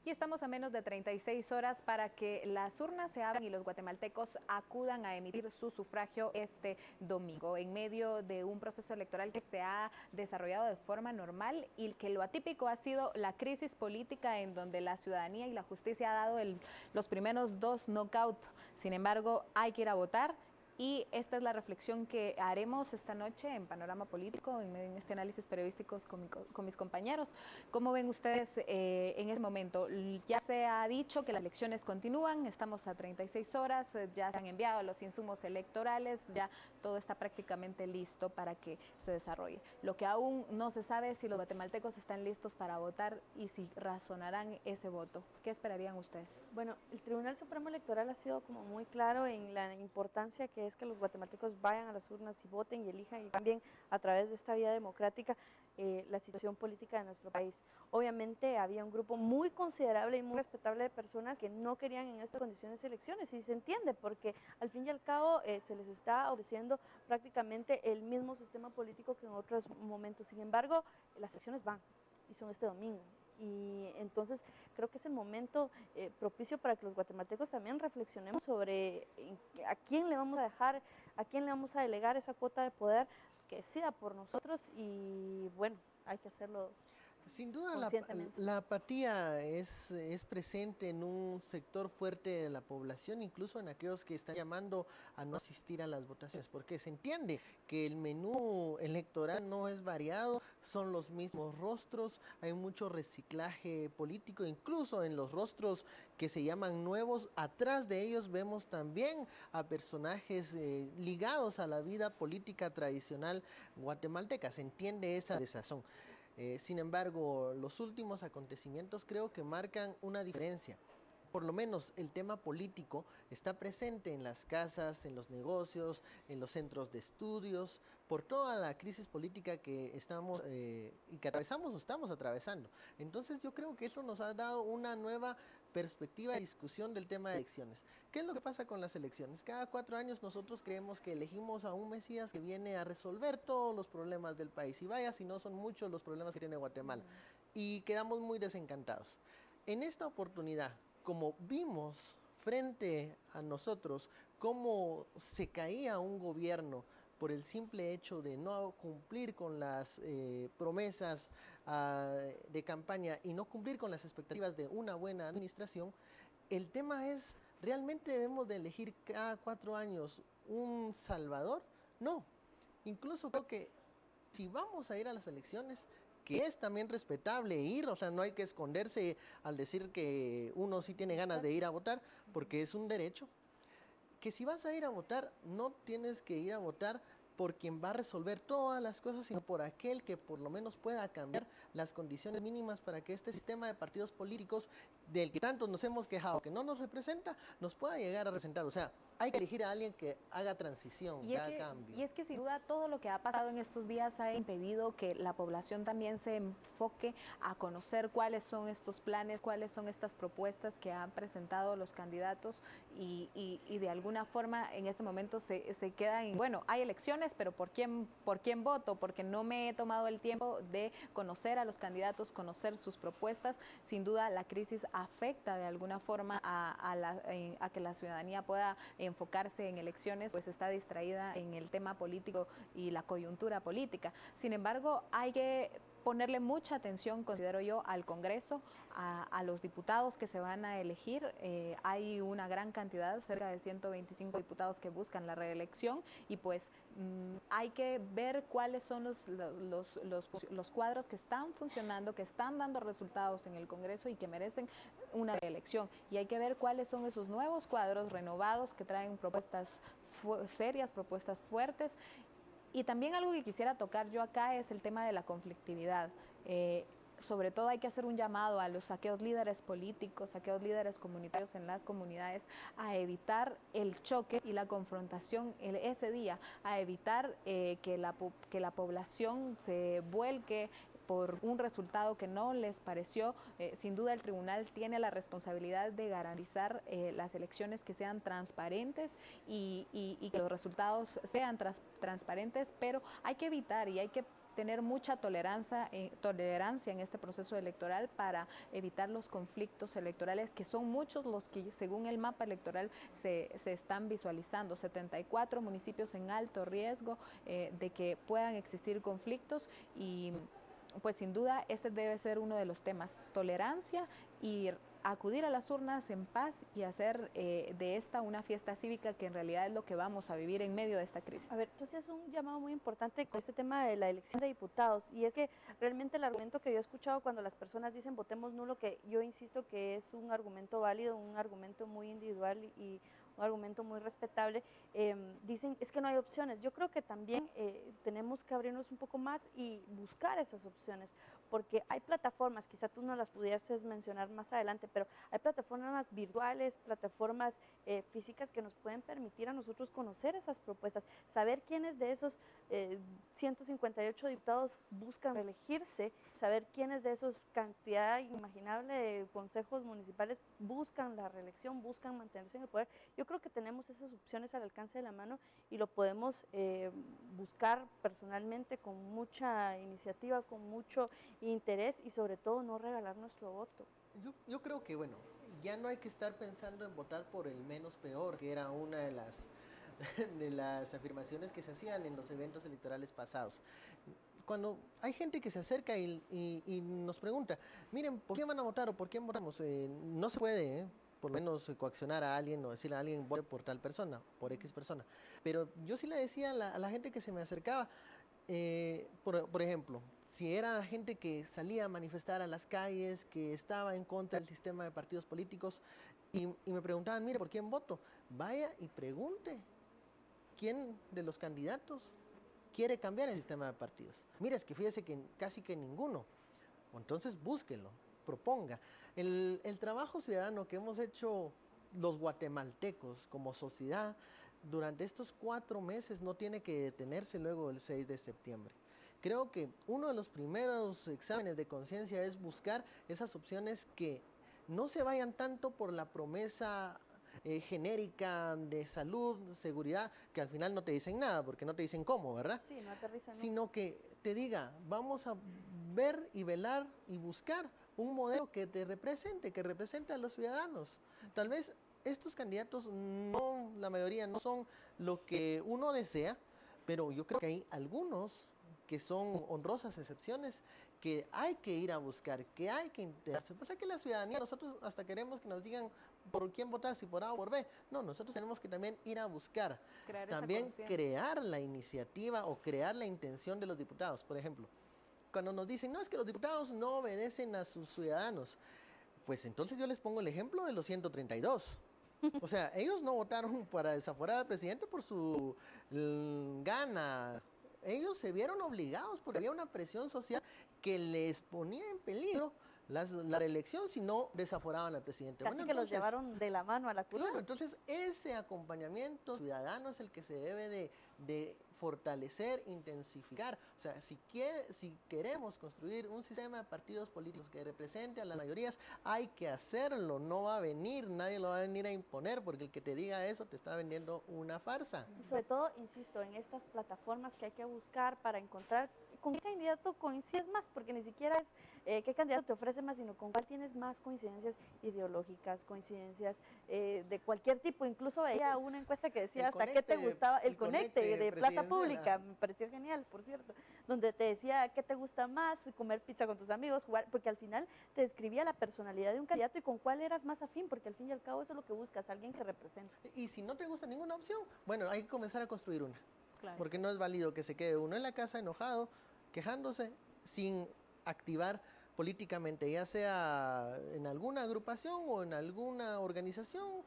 Y estamos a menos de 36 horas para que las urnas se abran y los guatemaltecos acudan a emitir su sufragio este domingo, en medio de un proceso electoral que se ha desarrollado de forma normal y que lo atípico ha sido la crisis política en donde la ciudadanía y la justicia ha dado los primeros dos knockouts. Sin embargo, hay que ir a votar. Y esta es la reflexión que haremos esta noche en Panorama Político, en este análisis periodístico con mis compañeros. ¿Cómo ven ustedes en este momento? Ya se ha dicho que las elecciones continúan, estamos a 36 horas, ya se han enviado los insumos electorales, ya todo está prácticamente listo para que se desarrolle. Lo que aún no se sabe es si los guatemaltecos están listos para votar y si razonarán ese voto. ¿Qué esperarían ustedes? Bueno, el Tribunal Supremo Electoral ha sido como muy claro en la importancia que es que los guatemaltecos vayan a las urnas y voten y elijan y cambien a través de esta vía democrática la situación política de nuestro país. Obviamente había un grupo muy considerable y muy respetable de personas que no querían en estas condiciones elecciones y se entiende porque al fin y al cabo se les está ofreciendo prácticamente el mismo sistema político que en otros momentos. Sin embargo, las elecciones van y son este domingo. Y entonces creo que es el momento propicio para que los guatemaltecos también reflexionemos sobre a quién le vamos a dejar, a quién le vamos a delegar esa cuota de poder que decida por nosotros y bueno, hay que hacerlo. Sin duda la apatía es presente en un sector fuerte de la población, incluso en aquellos que están llamando a no asistir a las votaciones, porque se entiende que el menú electoral no es variado, son los mismos rostros, hay mucho reciclaje político, incluso en los rostros que se llaman nuevos, atrás de ellos vemos también a personajes ligados a la vida política tradicional guatemalteca, se entiende esa desazón. Sin embargo, los últimos acontecimientos creo que marcan una diferencia. Por lo menos el tema político está presente en las casas, en los negocios, en los centros de estudios, por toda la crisis política que estamos y que atravesamos o estamos atravesando. Entonces yo creo que eso nos ha dado una nueva perspectiva de discusión del tema de elecciones. ¿Qué es lo que pasa con las elecciones? Cada 4 años nosotros creemos que elegimos a un Mesías que viene a resolver todos los problemas del país. Y vaya si no son muchos los problemas que tiene Guatemala. Y quedamos muy desencantados. En esta oportunidad, como vimos frente a nosotros cómo se caía un gobierno por el simple hecho de no cumplir con las promesas de campaña y no cumplir con las expectativas de una buena administración, el tema es, ¿realmente debemos de elegir cada 4 años un salvador? No, incluso creo que si vamos a ir a las elecciones, que es también respetable ir, o sea, no hay que esconderse al decir que uno sí tiene ganas de ir a votar, porque es un derecho, que si vas a ir a votar, no tienes que ir a votar por quien va a resolver todas las cosas, sino por aquel que por lo menos pueda cambiar las condiciones mínimas para que este sistema de partidos políticos, del que tanto nos hemos quejado, que no nos representa, nos pueda llegar a representar. O sea, hay que elegir a alguien que haga transición, que haga cambio. Y es que sin duda todo lo que ha pasado en estos días ha impedido que la población también se enfoque a conocer cuáles son estos planes, cuáles son estas propuestas que han presentado los candidatos y de alguna forma en este momento se queda en, bueno, hay elecciones, pero ¿por quién voto? Porque no me he tomado el tiempo de conocer a los candidatos, conocer sus propuestas. Sin duda la crisis afecta de alguna forma a que la ciudadanía pueda enfocarse en elecciones, pues está distraída en el tema político y la coyuntura política. Sin embargo, hay que ponerle mucha atención, considero yo, al Congreso, a los diputados que se van a elegir. Hay una gran cantidad, cerca de 125 diputados que buscan la reelección y pues hay que ver cuáles son los cuadros que están funcionando, que están dando resultados en el Congreso y que merecen una reelección. Y hay que ver cuáles son esos nuevos cuadros renovados que traen propuestas serias, propuestas fuertes. Y también algo que quisiera tocar yo acá es el tema de la conflictividad. Sobre todo hay que hacer un llamado a los aquellos líderes políticos, aquellos líderes comunitarios en las comunidades a evitar el choque y la confrontación ese día, a evitar que la población se vuelque por un resultado que no les pareció. Sin duda el tribunal tiene la responsabilidad de garantizar las elecciones que sean transparentes y que los resultados sean transparentes, pero hay que evitar y hay que tener mucha tolerancia en este proceso electoral para evitar los conflictos electorales, que son muchos los que según el mapa electoral se están visualizando. 74 municipios en alto riesgo de que puedan existir conflictos y pues sin duda este debe ser uno de los temas, tolerancia y acudir a las urnas en paz y hacer de esta una fiesta cívica, que en realidad es lo que vamos a vivir en medio de esta crisis. A ver, tú hacías un llamado muy importante con este tema de la elección de diputados, y es que realmente el argumento que yo he escuchado cuando las personas dicen votemos nulo, que yo insisto que es un argumento válido, un argumento muy individual y un argumento muy respetable, dicen es que no hay opciones. Yo creo que también tenemos que abrirnos un poco más y buscar esas opciones, porque hay plataformas, quizá tú no las pudieses mencionar más adelante, pero hay plataformas virtuales, plataformas físicas que nos pueden permitir a nosotros conocer esas propuestas, saber quiénes de esos 158 diputados buscan reelegirse, saber quiénes de esos cantidad inimaginable de consejos municipales buscan la reelección, buscan mantenerse en el poder. Yo creo que tenemos esas opciones al alcance de la mano y lo podemos buscar personalmente con mucha iniciativa, con mucho interés y sobre todo no regalar nuestro voto. Yo creo que, bueno, ya no hay que estar pensando en votar por el menos peor, que era una de las afirmaciones que se hacían en los eventos electorales pasados. Cuando hay gente que se acerca y nos pregunta, miren, ¿por qué van a votar o por quién votamos? No se puede, por lo menos coaccionar a alguien o decirle a alguien vote por tal persona, por X persona. Pero yo sí le decía a la gente que se me acercaba, por ejemplo, si era gente que salía a manifestar a las calles, que estaba en contra del sistema de partidos políticos y me preguntaban, mire, ¿por quién voto? Vaya y pregunte, ¿quién de los candidatos quiere cambiar el sistema de partidos? Mire, es que fíjese que casi que ninguno. Entonces búsquelo, proponga. El trabajo ciudadano que hemos hecho los guatemaltecos como sociedad durante estos 4 meses no tiene que detenerse luego del 6 de septiembre. Creo que uno de los primeros exámenes de conciencia es buscar esas opciones que no se vayan tanto por la promesa genérica de salud, seguridad, que al final no te dicen nada, porque no te dicen cómo, ¿verdad? Sí, no aterrizan. Sino que te diga, vamos a ver y velar y buscar un modelo que te represente, que represente a los ciudadanos. Tal vez estos candidatos, no, la mayoría no son lo que uno desea, pero yo creo que hay algunos que son honrosas excepciones que hay que ir a buscar, que hay que enterarse. Pues es que la ciudadanía, nosotros hasta queremos que nos digan por quién votar, si por A o por B. No, nosotros tenemos que también ir a buscar, también crear la iniciativa o crear la intención de los diputados. Por ejemplo, cuando nos dicen, no, es que los diputados no obedecen a sus ciudadanos, pues entonces yo les pongo el ejemplo de los 132. O sea, ellos no votaron para desaforar al presidente por su gana. Ellos se vieron obligados porque había una presión social que les ponía en peligro la reelección si no desaforaban al presidente. Casi que los llevaron de la mano a la cruz. Claro, entonces ese acompañamiento ciudadano es el que se debe de fortalecer, intensificar. O sea, si queremos construir un sistema de partidos políticos que represente a las mayorías, hay que hacerlo. No va a venir, nadie lo va a venir a imponer, porque el que te diga eso te está vendiendo una farsa. Y sobre todo, insisto, en estas plataformas que hay que buscar para encontrar con qué candidato coincides más, porque ni siquiera es qué candidato te ofrece más, sino con cuál tienes más coincidencias ideológicas, coincidencias de cualquier tipo. Incluso veía una encuesta que decía hasta qué te gustaba, el conecte de Plaza Pública, me pareció genial, por cierto, donde te decía qué te gusta más, comer pizza con tus amigos, jugar, porque al final te describía la personalidad de un candidato y con cuál eras más afín, porque al fin y al cabo eso es lo que buscas, alguien que represente. Y si no te gusta ninguna opción, bueno, hay que comenzar a construir una. Claro. Porque no es válido que se quede uno en la casa enojado, quejándose, sin activar políticamente, ya sea en alguna agrupación o en alguna organización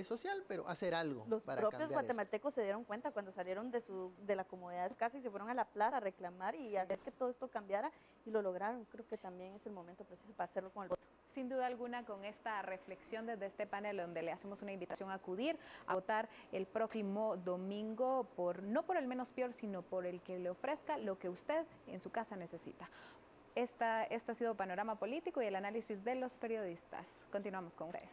social, pero hacer algo Los para propios cambiar guatemaltecos se dieron cuenta cuando salieron de la comodidad de su casa y se fueron a la plaza a reclamar y hacer que todo esto cambiara, y lo lograron. Creo que también es el momento preciso para hacerlo con el voto. Sin duda alguna, con esta reflexión desde este panel, donde le hacemos una invitación a acudir a votar el próximo domingo, no por el menos peor, sino por el que le ofrezca lo que usted en su casa necesita. Esta ha sido Panorama Político y el análisis de los periodistas. Continuamos con ustedes.